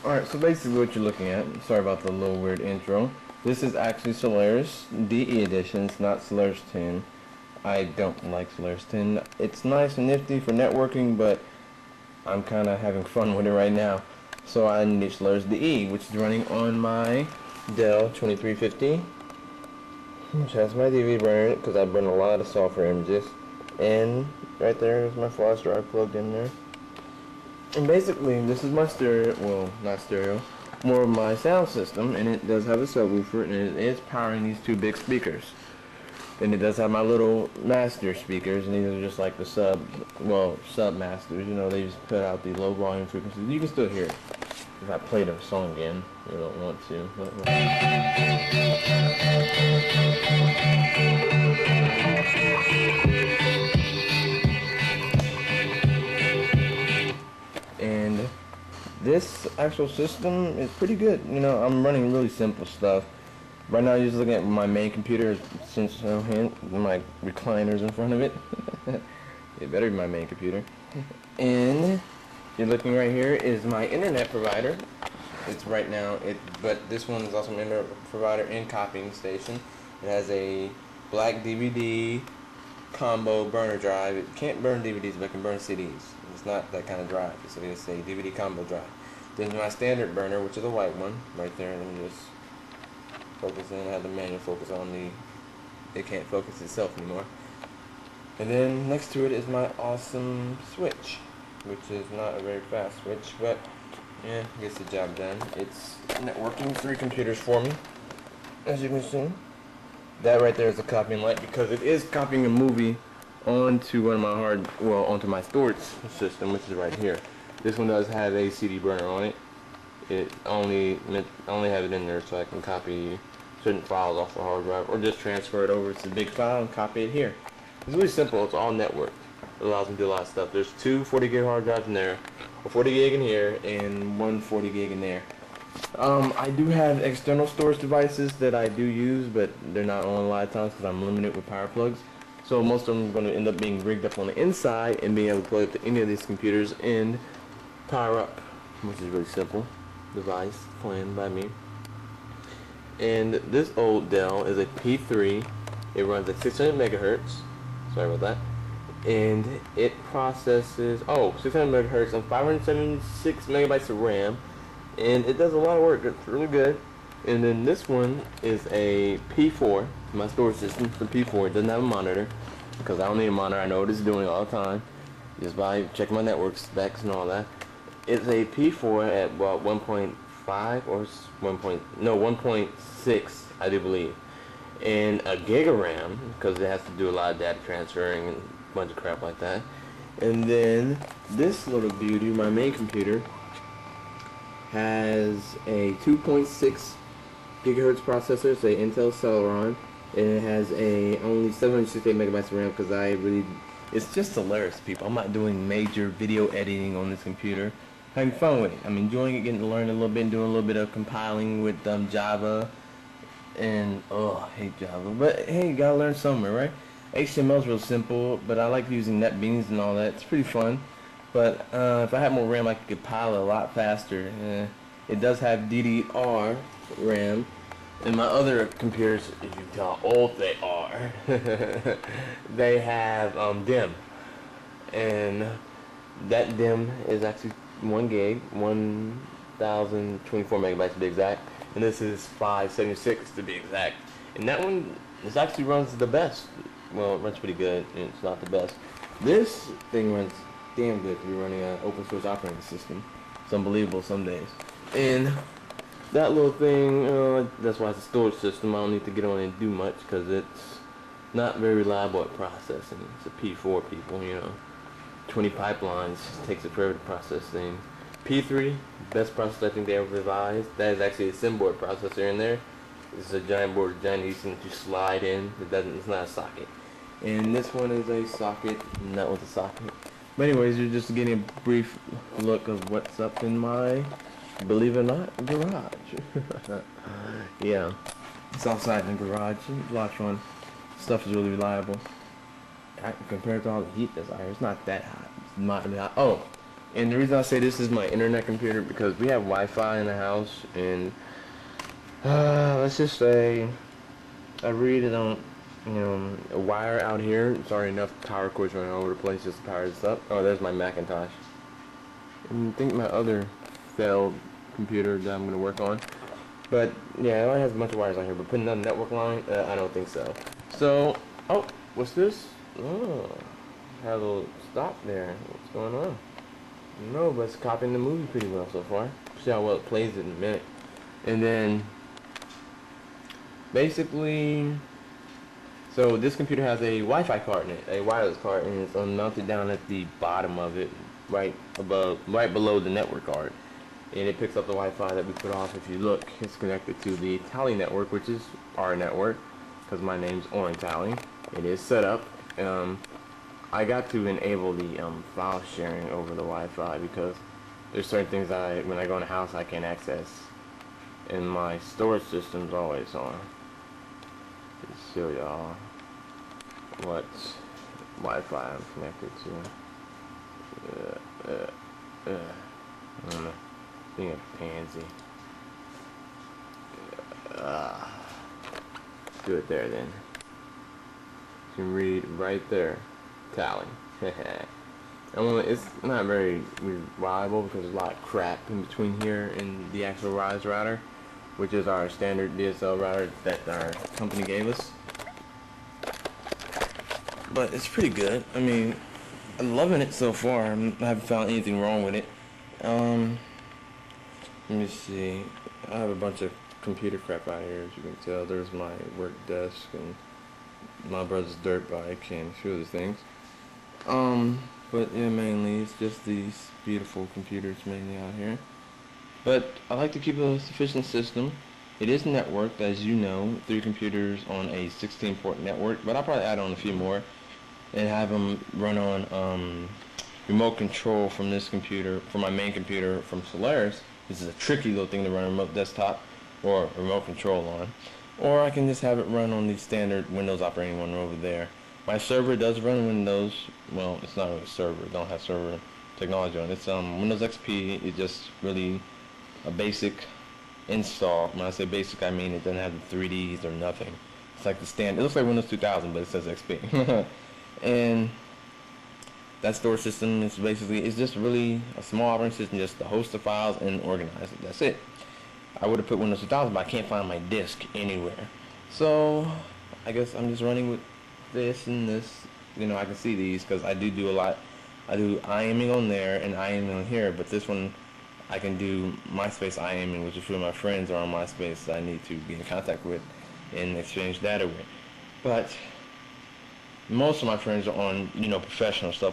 Alright, so basically what you're looking at, sorry about the little weird intro. This is actually Solaris DE edition, it's not Solaris 10. I don't like Solaris 10. It's nice and nifty for networking, but I'm kind of having fun with it right now. So I need Solaris DE, which is running on my Dell 2350, which has my DVD burner in it, because I burn a lot of software images. And right there is my flash drive plugged in there. And basically, this is my stereo, well, not stereo, more of my sound system, and it does have a subwoofer, and it is powering these two big speakers. And it does have my little master speakers, and these are just like the sub masters, you know, they just put out the low volume frequencies. You can still hear it. If I played a song again, you don't want to. And this actual system is pretty good. You know, I'm running really simple stuff. Right now, I'm just looking at my main computer since my recliner's in front of it. It better be my main computer. And you're looking right here is my internet provider. It's right now, but this one is also an internet provider and copying station. It has a black DVD combo burner drive. It can't burn DVDs, but it can burn CDs. It's not that kind of drive. It's a DVD combo drive. Then my standard burner, which is a white one, right there. Let me just focus in. I have the manual focus on it can't focus itself anymore. And then next to it is my awesome switch, which is not a very fast switch, but yeah, gets the job done. It's networking 3 computers for me, as you can see. That right there is a copying light because it is copying a movie onto one of my onto my storage system, which is right here. This one does have a CD burner on it. I only have it in there so I can copy certain files off the hard drive, or just transfer it over to the big file and copy it here. It's really simple. It's all networked. It allows me to do a lot of stuff. There's 2 40 gig hard drives in there, a 40 gig in here, and 1 40 gig in there. I do have external storage devices that I do use, but they're not on a lot of times because I'm limited with power plugs. So most of them are going to end up being rigged up on the inside and being able to plug up to any of these computers and power up, which is really simple device planned by me. And this old Dell is a P3. It runs at 600 megahertz. Sorry about that. And it processes 600 megahertz and 576 megabytes of RAM. And it does a lot of work. It's really good. And then this one is a P4. My storage system for P4. It doesn't have a monitor because I don't need a monitor. I know what it's doing all the time just by checking my network specs and all that. It's a P4 at about 1.5 or 1.6, I do believe, and a gig of RAM because it has to do a lot of data transferring and a bunch of crap like that. And then this little beauty, my main computer, has a 2.6 gigahertz processor. It's a Intel Celeron, and it has only 768 megabytes of RAM because it's just Solaris, people. I'm not doing major video editing on this computer. Having fun with it. I'm enjoying it, getting to learn a little bit, and doing a little bit of compiling with Java. And I hate Java, but hey, you gotta learn somewhere, right? HTML is real simple, but I like using NetBeans and all that. It's pretty fun. But if I had more RAM, I could compile a lot faster. It does have DDR RAM. And my other computers, if you tell how old they are, they have DIMM. And that DIMM is actually 1 gig, 1024 megabytes to be exact. And this is 576 to be exact. And that one, this actually runs the best. Well, it runs pretty good, and it's not the best. This thing runs damn good to be running an open source operating system. It's unbelievable some days. And that little thing, that's why it's a storage system. I don't need to get on and do much because it's not very reliable at processing. It's a P4, people, you know. 20 pipelines, takes it forever to process things. P3, best processor I think they ever devised. That is actually a SIM board processor in there. It's a giant board, giant Easton that you slide in. It's not a socket. And this one is a socket, not with a socket. But anyways, you're just getting a brief look of what's up in my, believe it or not, garage. Yeah, it's outside in the garage. A lot of fun. Stuff is really reliable. Compared to all the heat that's out here, it's not that hot. It's not really hot. Oh, And the reason I say this is my internet computer because we have Wi-Fi in the house, and let's just say I really don't, a wire out here. It's already enough power cords running all over the place just to power this up. Oh, there's my Macintosh. And I think my other failed computer that I'm going to work on. But yeah, it only has a bunch of wires out here, but putting another network line, I don't think so. So, oh, what's this? Oh, had a little stop there. What's going on? No, but it's copying the movie pretty well so far. See how well it plays it in a minute. And then, basically, so this computer has a Wi-Fi card in it, a wireless card, and it's mounted down at the bottom of it, right below the network card. And it picks up the Wi-Fi that we put off. If you look, it's connected to the Tally network, which is our network, because my name's Orange Tally. It is set up. I got to enable the file sharing over the Wi-Fi because there's certain things when I go in the house, I can't access, and my storage system's always on. Let's show y'all what Wi-Fi I'm connected to. I don't know. Being a pansy. Do it there then. You can read right there. Tally. It's not very reliable because there's a lot of crap in between here and the actual Rise router, which is our standard DSL router that our company gave us. But it's pretty good. I mean, I'm loving it so far. I haven't found anything wrong with it. Let me see. I have a bunch of computer crap out here, as you can tell. There's my work desk and my brother's dirt bike and a few other things. But yeah, mainly it's just these beautiful computers mainly out here. But I like to keep a sufficient system. It is networked, as you know, 3 computers on a 16-port network, but I'll probably add on a few more and have them run on remote control from this computer, from my main computer from Solaris. This is a tricky little thing to run a remote desktop or remote control on. Or I can just have it run on the standard Windows operating one over there. My server does run Windows. Well, it's not really a server. It don't have server technology on it. It's Windows XP. It's just really a basic install. When I say basic, I mean it doesn't have the 3Ds or nothing. It's like the standard. It looks like Windows 2000, but it says XP. And that storage system is basically, it's just really a small operating system just to host the files and organize it. That's it. I would have put Windows 2000, but I can't find my disk anywhere. So I guess I'm just running with this and this. I can see these because I do a lot. I do IMing on there and IMing on here, but this one I can do MySpace IMing, which a few of my friends are on MySpace that I need to get in contact with and exchange data with. But most of my friends are on, professional stuff